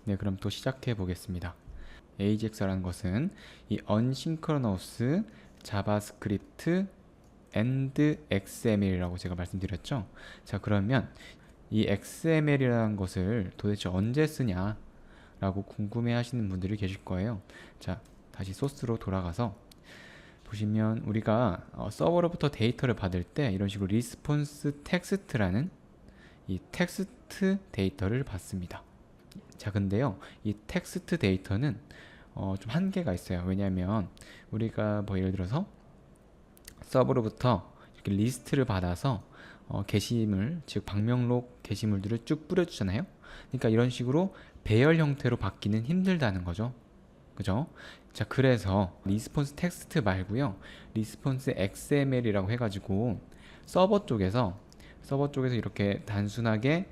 네, 그럼 또 시작해 보겠습니다. AJAX라는 것은 이 Asynchronous JavaScript and XML이라고 제가 말씀드렸죠. 자, 그러면 이 XML이라는 것을 도대체 언제 쓰냐 라고 궁금해 하시는 분들이 계실 거예요. 자, 다시 소스로 돌아가서 보시면 우리가 서버로부터 데이터를 받을 때 이런 식으로 리스폰스 텍스트라는 이 텍스트 데이터를 받습니다. 자, 근데요, 이 텍스트 데이터는 좀 한계가 있어요. 왜냐하면 우리가 뭐 예를 들어서 서버로부터 이렇게 리스트를 받아서 게시물, 즉 방명록 게시물들을 쭉 뿌려주잖아요. 그러니까 이런 식으로 배열 형태로 받기는 힘들다는 거죠. 그죠? 자, 그래서 리스폰스 텍스트 말고요, 리스폰스 XML이라고 해가지고 서버 쪽에서 이렇게 단순하게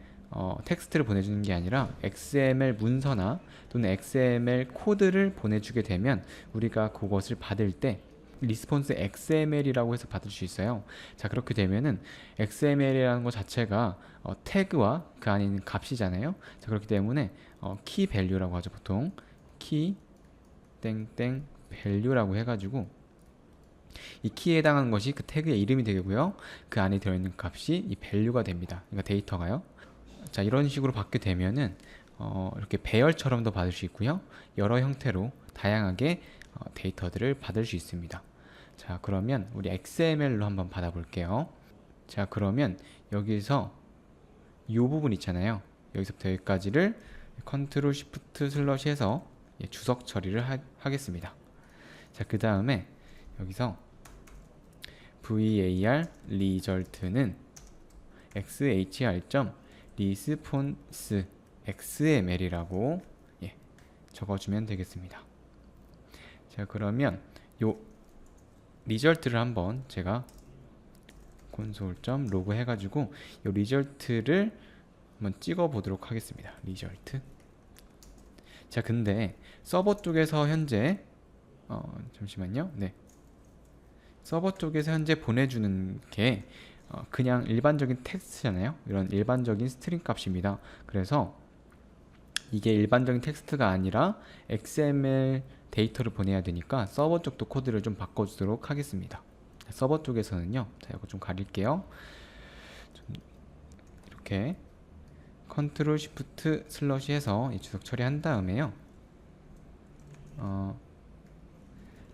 텍스트를 보내주는 게 아니라 XML 문서나 또는 XML 코드를 보내주게 되면 우리가 그것을 받을 때 리스폰스 XML이라고 해서 받을 수 있어요. 자, 그렇게 되면은 XML이라는 것 자체가 태그와 그 안에 있는 값이잖아요. 자, 그렇기 때문에 키 밸류라고 하죠. 보통 키 땡땡 밸류라고 해가지고 이 키에 해당하는 것이 그 태그의 이름이 되고요, 그 안에 들어있는 값이 이 밸류가 됩니다. 그러니까 데이터가요. 자, 이런 식으로 받게 되면은 이렇게 배열처럼도 받을 수 있고요, 여러 형태로 다양하게 데이터들을 받을 수 있습니다. 자, 그러면 우리 XML로 한번 받아 볼게요. 자, 그러면 여기서 이 부분 있잖아요. 여기서부터 여기까지를 컨트롤 시프트 슬러시 해서 주석 처리를 하겠습니다. 자, 그 다음에 여기서 var result는 xhr.response xml이라고 적어주면 되겠습니다. 자, 그러면 요 리절트를 한번 제가 console.log 해가지고 요 리절트를 한번 찍어 보도록 하겠습니다. 리절트. 자, 근데 서버 쪽에서 현재 잠시만요. 네, 서버 쪽에서 현재 보내주는 게 그냥 일반적인 텍스트잖아요. 이런 일반적인 스트링 값입니다. 그래서 이게 일반적인 텍스트가 아니라 XML 데이터를 보내야 되니까 서버 쪽도 코드를 좀 바꿔주도록 하겠습니다. 서버 쪽에서는요, 자, 이거 좀 가릴게요. 이렇게 컨트롤 시프트 슬러시 해서 이 주석 처리한 다음에요,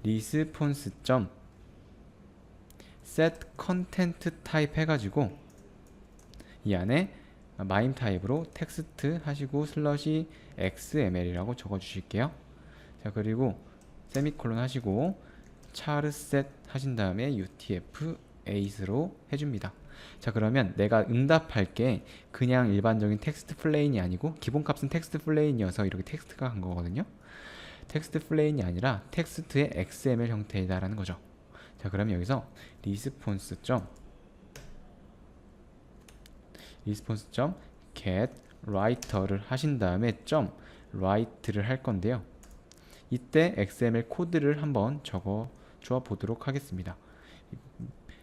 리스폰스 점 set content type 해가지고 이 안에 마임 타입으로 텍스트 하시고 슬러시 xml이라고 적어 주실게요. 자, 그리고 세미콜론 하시고 char set 하신 다음에 utf-8로 해줍니다. 자, 그러면 내가 응답할 게 그냥 일반적인 텍스트 플레인이 아니고 기본값은 텍스트 플레인이어서 이렇게 텍스트가 간 거거든요. 텍스트 플레인이 아니라 텍스트의 XML 형태이다라는 거죠. 자, 그럼 여기서 response get writer를 하신 다음에 write를 할 건데요, 이때 XML 코드를 한번 적어 주어 보도록 하겠습니다.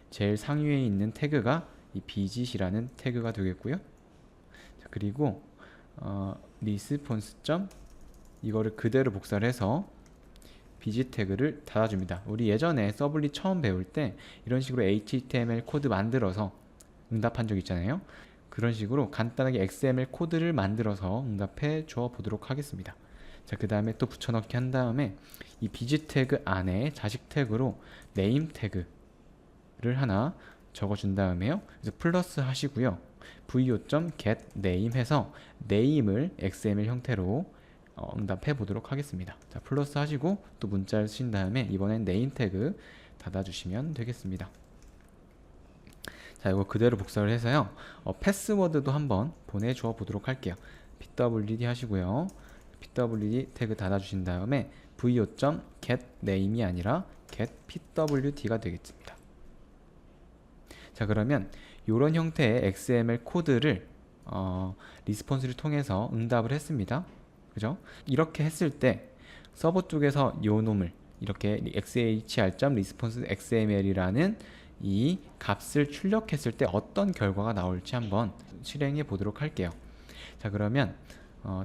제일 상위에 있는 태그가 이 bgit이라는 태그가 되겠고요. 자, 그리고 response 이거를 그대로 복사를 해서 bg 태그를 닫아줍니다. 우리 예전에 서블릿 처음 배울 때 이런 식으로 HTML 코드 만들어서 응답한 적 있잖아요. 그런 식으로 간단하게 XML 코드를 만들어서 응답해 줘 보도록 하겠습니다. 자, 그 다음에 또 붙여넣기 한 다음에 이 bg 태그 안에 자식 태그로 name 태그를 하나 적어준 다음에요, 그래서 플러스 하시고요, vo.get name 해서 name을 XML 형태로 응답해 보도록 하겠습니다. 자, 플러스 하시고 또 문자를 쓰신 다음에 이번엔 네임 태그 닫아주시면 되겠습니다. 자, 이거 그대로 복사를 해서요, 패스워드도 한번 보내주어 보도록 할게요. pwd 하시고요, pwd 태그 닫아주신 다음에 vo.get name이 아니라 get pwd가 되겠습니다. 자, 그러면 이런 형태의 XML 코드를 리스폰스를 통해서 응답을 했습니다. 그죠? 이렇게 했을 때 서버 쪽에서 요 놈을 이렇게 xhr.response xml이라는 이 값을 출력했을 때 어떤 결과가 나올지 한번 실행해 보도록 할게요. 자, 그러면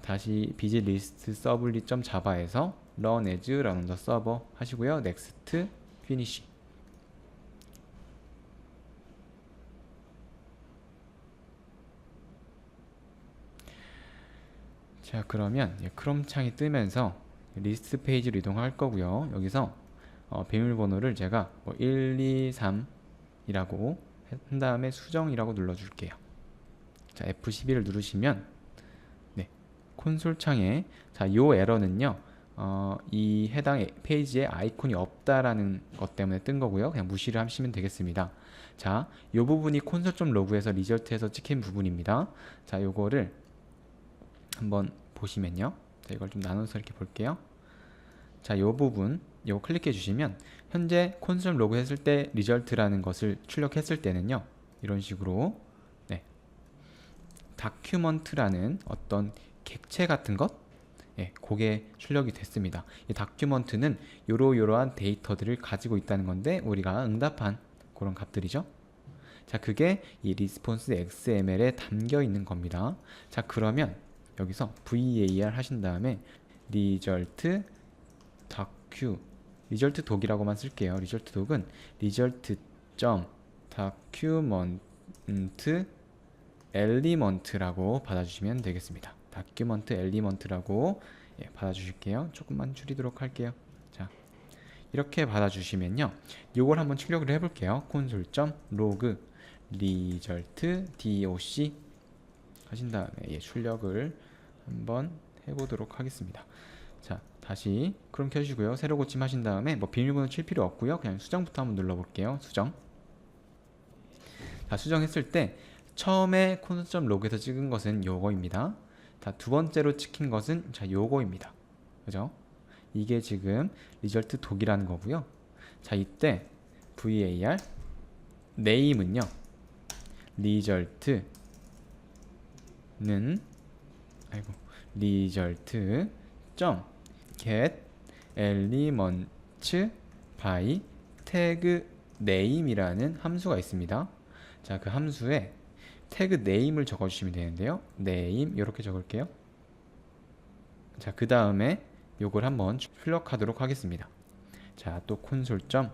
다시 비즈 리스트 서블릿.java에서 run as run the server 하시고요. next finish. 자, 그러면 크롬 창이 뜨면서 리스트 페이지로 이동할 거고요. 여기서 비밀번호를 제가 1, 2, 3이라고 한 다음에 수정이라고 눌러줄게요. 자, F11을 누르시면 콘솔 창에 요 에러는요, 이 해당 페이지에 아이콘이 없다라는 것 때문에 뜬 거고요. 그냥 무시를 하시면 되겠습니다. 자, 요 부분이 console.log에서 리절트에서 찍힌 부분입니다. 자, 요거를 한번 보시면요. 자, 이걸 좀 나눠서 이렇게 볼게요. 자, 요 부분, 요거 클릭해 주시면 현재 콘솔 로그 했을 때 리절트라는 것을 출력했을 때는요, 이런 식으로 다큐먼트라는 어떤 객체 같은 것, 그게 출력이 됐습니다. 이 다큐먼트는 요러요러한 데이터들을 가지고 있다는 건데 우리가 응답한 그런 값들이죠. 자, 그게 이 리스폰스 XML에 담겨 있는 겁니다. 자, 그러면 여기서 var 하신 다음에 result 다큐 result doc이라고만 쓸게요. result doc은 result.document element라고 받아주시면 되겠습니다. document element라고 받아주실게요. 조금만 줄이도록 할게요. 자, 이렇게 받아주시면요, 요걸 한번 출력을 해볼게요. console.log result doc 하신 다음에 출력을 한번 해보도록 하겠습니다. 자, 다시 크롬 켜주시고요. 새로 고침 하신 다음에 비밀번호 칠 필요 없고요. 그냥 수정부터 한번 눌러볼게요. 수정. 자, 수정했을 때 처음에 console.log에서 찍은 것은 요거입니다. 자, 두 번째로 찍힌 것은 요거입니다. 그죠? 이게 지금 result doc이라는 거고요. 자, 이때 var name은요, result는 result get elements by tag name이라는 함수가 있습니다. 자, 그 함수에 태그 name을 적어주시면 되는데요. name 이렇게 적을게요. 자, 그 다음에 요걸 한번 출력하도록 하겠습니다. 자, 또 console.log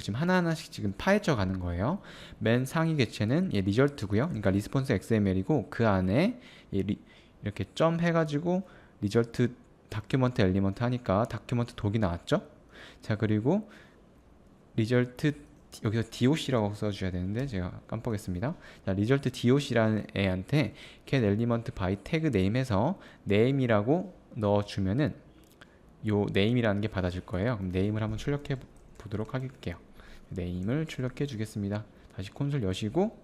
지금 하나하나씩 지금 파헤쳐 가는 거예요. 맨 상위 객체는 리절트고요. 그러니까 리스폰스 XML이고 그 안에 이렇게 점 해가지고 리절트 다큐먼트 엘리먼트 하니까 다큐먼트 독이 나왔죠. 자, 그리고 리절트 여기서 doc라고 써주셔야 되는데 제가 깜빡했습니다. 자, result doc라는 애한테 get element by tag name에서 name이라고 넣어주면은 요 name이라는 게 받아질 거예요. 그럼 name을 한번 출력해 보도록 할게요. name을 출력해 주겠습니다. 다시 콘솔 여시고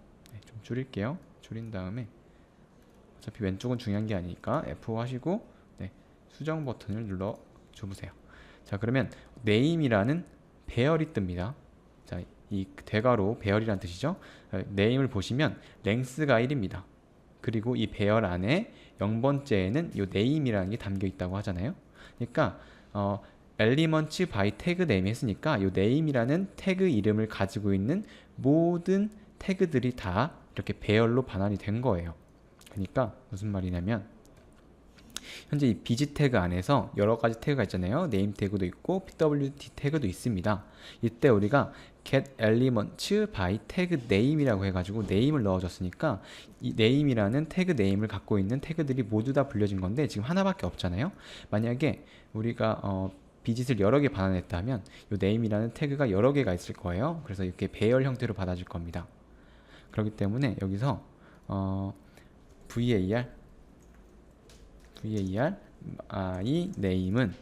좀 줄일게요. 줄인 다음에 어차피 왼쪽은 중요한 게 아니니까 F5 하시고 수정 버튼을 눌러 줘보세요. 자, 그러면 name이라는 배열이 뜹니다. 자, 이 대괄호 배열이란 뜻이죠. name을 보시면 length가 1입니다. 그리고 이 배열 안에 0번째에는 이 name이라는 게 담겨 있다고 하잖아요. 그러니까 elements by tag name 했으니까 이 name이라는 태그 이름을 가지고 있는 모든 태그들이 다 이렇게 배열로 반환이 된 거예요. 그러니까 무슨 말이냐면 현재 이 bg 태그 안에서 여러 가지 태그가 있잖아요. name 태그도 있고 pwd 태그도 있습니다. 이때 우리가 get elements by tag name이라고 해가지고 name을 넣어줬으니까 이 name이라는 태그 name을 갖고 있는 태그들이 모두 다 불려진 건데 지금 하나밖에 없잖아요. 만약에 우리가 bg를 여러 개 반환했다면 이 name이라는 태그가 여러 개가 있을 거예요. 그래서 이렇게 배열 형태로 받아질 겁니다. 그렇기 때문에 여기서 var i name은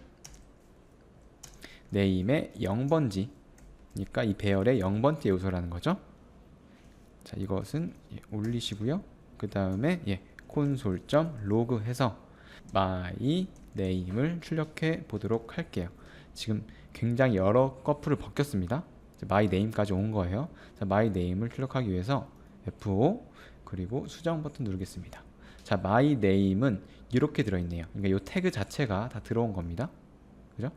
name의 0번지 그러니까 이 배열의 0번째 요소라는 거죠. 자, 이것은 올리시고요. 그 다음에 console.log 해서 my name을 출력해 보도록 할게요. 지금 굉장히 여러 커플을 벗겼습니다. my name까지 온 거예요. 자, my name을 출력하기 위해서 F5 그리고 수정 버튼 누르겠습니다. 자, my name은 이렇게 들어있네요. 그러니까 이 태그 자체가 다 들어온 겁니다. 그죠?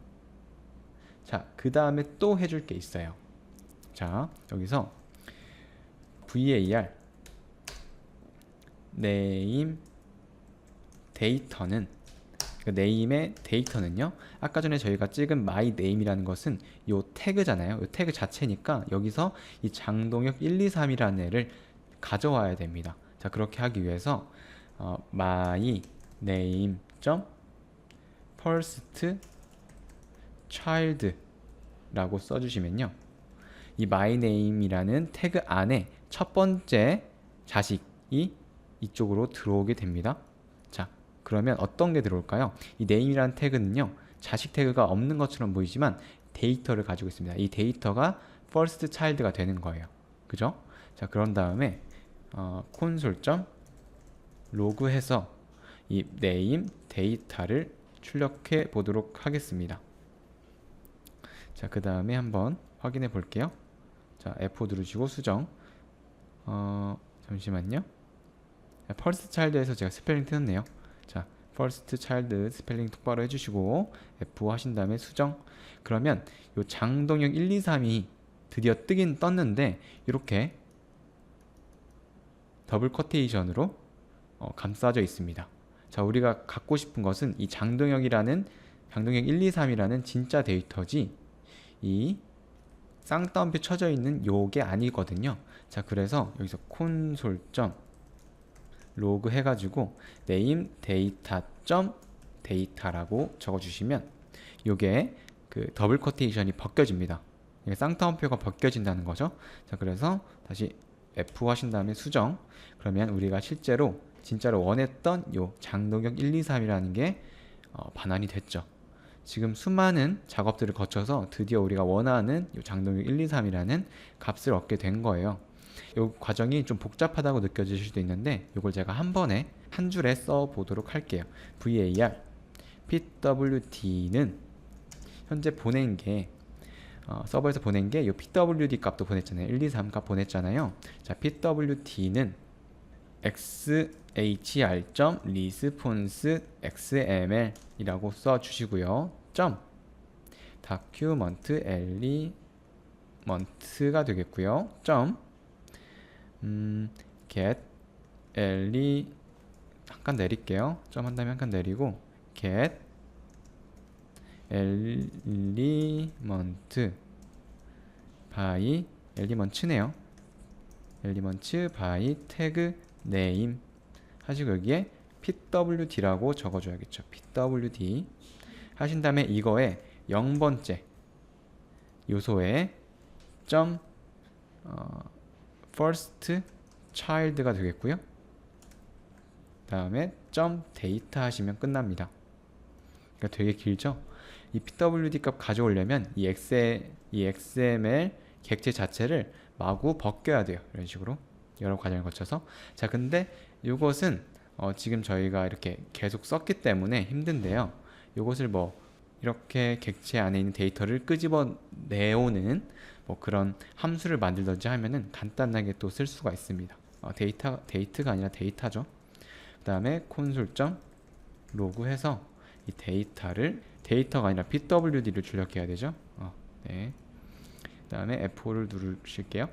자, 그 다음에 또 해줄 게 있어요. 자, 여기서 var name 데이터는 그 네임의 데이터는요. 아까 전에 저희가 찍은 my name이라는 것은 요 태그잖아요. 요 태그 자체니까 여기서 이 장동혁 1, 2, 3이라는 애를 가져와야 됩니다. 자, 그렇게 하기 위해서 my name first child 라고 써주시면요. 이 my name이라는 태그 안에 첫 번째 자식이 이쪽으로 들어오게 됩니다. 자, 그러면 어떤 게 들어올까요? 이 name이라는 태그는요, 자식 태그가 없는 것처럼 보이지만 데이터를 가지고 있습니다. 이 데이터가 first child가 되는 거예요. 그죠? 자, 그런 다음에 console.log 해서 이 name 데이터를 출력해 보도록 하겠습니다. 자, 그 다음에 한번 확인해 볼게요. 자, F5 누르시고 수정. 잠시만요. first child에서 제가 스펠링 틀었네요. 자, first child 스펠링 똑바로 해주시고 F5 하신 다음에 수정. 그러면 요 장동혁 1, 2, 3이 드디어 뜨긴 떴는데 이렇게 더블 커테이션으로 감싸져 있습니다. 자, 우리가 갖고 싶은 것은 이 장동혁 1, 2, 3이라는 진짜 데이터지 이 쌍따옴표 쳐져 있는 요게 아니거든요. 자, 그래서 여기서 console.log 해가지고 name data.data라고 적어주시면 요게 그 더블 커테이션이 벗겨집니다. 이게 쌍따옴표가 벗겨진다는 거죠. 자, 그래서 다시 F 하신 다음에 수정. 그러면 우리가 진짜로 원했던 요 장동혁 1, 2, 3이라는 게 반환이 됐죠. 지금 수많은 작업들을 거쳐서 드디어 우리가 원하는 요 장동혁 1, 2, 3이라는 값을 얻게 된 거예요. 이 과정이 좀 복잡하다고 느껴지실 수도 있는데 이걸 제가 한 번에 한 줄에 써 보도록 할게요. var pwd는 현재 보낸 게 서버에서 보낸 게 이 pwd 값도 보냈잖아요. 1, 2, 3 값 보냈잖아요. 자, pwd는 xhr.response xml 이라고 써 주시고요. document element가 되겠고요. get 한 칸 내릴게요. 한 다음에 한 칸 내리고 get element by element네요. element by tag name 하시고 여기에 pwd라고 적어줘야겠죠. pwd 하신 다음에 이거에 0번째 요소에 first child가 되겠고요. 다음에 data 하시면 끝납니다. 그러니까 되게 길죠. 이 pwd 값 가져오려면 이 XML 객체 자체를 마구 벗겨야 돼요. 이런 식으로 여러 과정을 거쳐서. 자, 근데 이것은 지금 저희가 이렇게 계속 썼기 때문에 힘든데요. 이것을 뭐 이렇게 객체 안에 있는 데이터를 끄집어 내오는 뭐 그런 함수를 만들든지 하면은 간단하게 또 쓸 수가 있습니다. 데이트가 아니라 데이터죠. 그 다음에 console.log 해서 이 데이터가 아니라 pwd를 출력해야 되죠. 네. 그 다음에 F5를 누르실게요.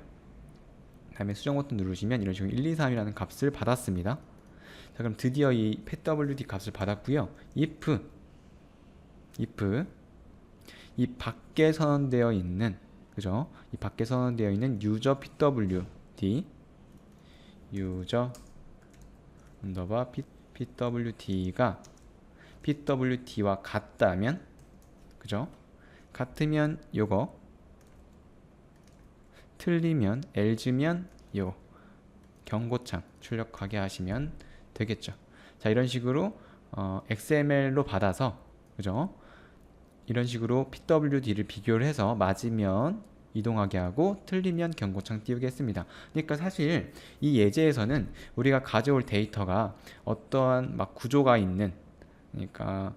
그 다음에 수정 버튼 누르시면 이런 식으로 1, 2, 3이라는 값을 받았습니다. 자, 그럼 드디어 이 pwd 값을 받았고요. if 이 밖에 선언되어 있는, 그죠? 이 밖에 선언되어 있는 user pwd가 pwd와 같다면, 그죠? 같으면 요거, 틀리면 else면 요 경고창 출력하게 하시면 되겠죠. 자, 이런 식으로 XML로 받아서, 그죠? 이런 식으로 pwd를 비교를 해서 맞으면 이동하게 하고 틀리면 경고창 띄우게 했습니다. 그러니까 사실 이 예제에서는 우리가 가져올 데이터가 어떠한 막 구조가 있는, 그러니까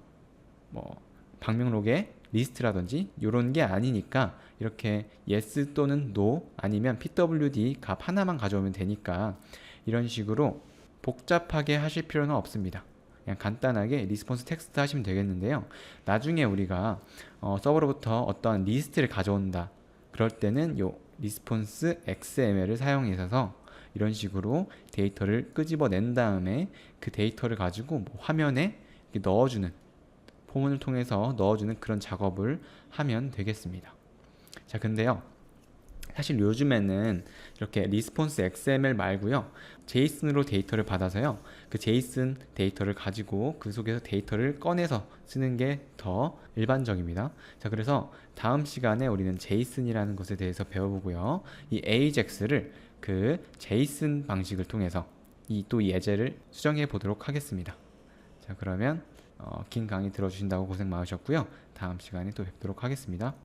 뭐 방명록의 리스트라든지 이런 게 아니니까 이렇게 yes 또는 no 아니면 pwd 값 하나만 가져오면 되니까 이런 식으로 복잡하게 하실 필요는 없습니다. 그냥 간단하게 리스폰스 텍스트 하시면 되겠는데요. 나중에 우리가 서버로부터 어떤 리스트를 가져온다. 그럴 때는 요 리스폰스 XML을 사용해서 이런 식으로 데이터를 끄집어낸 다음에 그 데이터를 가지고 뭐 화면에 이렇게 넣어주는, 포문을 통해서 넣어주는 그런 작업을 하면 되겠습니다. 자, 근데요, 사실 요즘에는 이렇게 리스폰스 XML 말고요, 제이슨으로 데이터를 받아서요, 그 제이슨 데이터를 가지고 그 속에서 데이터를 꺼내서 쓰는 게 더 일반적입니다. 자, 그래서 다음 시간에 우리는 제이슨이라는 것에 대해서 배워보고요, 이 AJAX를 그 제이슨 방식을 통해서 이 예제를 수정해 보도록 하겠습니다. 자, 그러면 긴 강의 들어주신다고 고생 많으셨고요. 다음 시간에 또 뵙도록 하겠습니다.